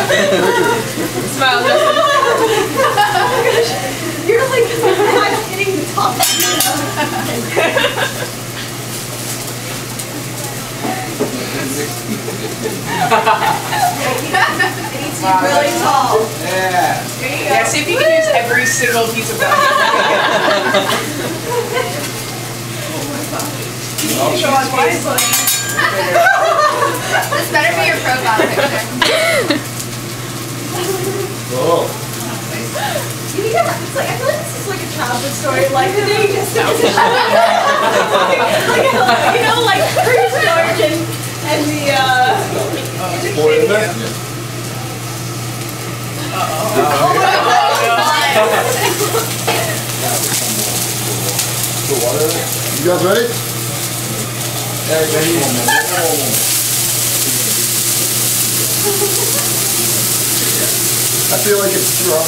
Smile, Justin. You're like, I'm hitting the top. It needs to be really tall. Yeah. There you go. Yeah, see if you can use every single piece of that. Show on wisely. This better be your profile picture. Oh. You need to have, it's like, I feel like this is like a childhood story, like the day you just started. Like, you know, like Prince George and the You guys ready? I feel like it's strong.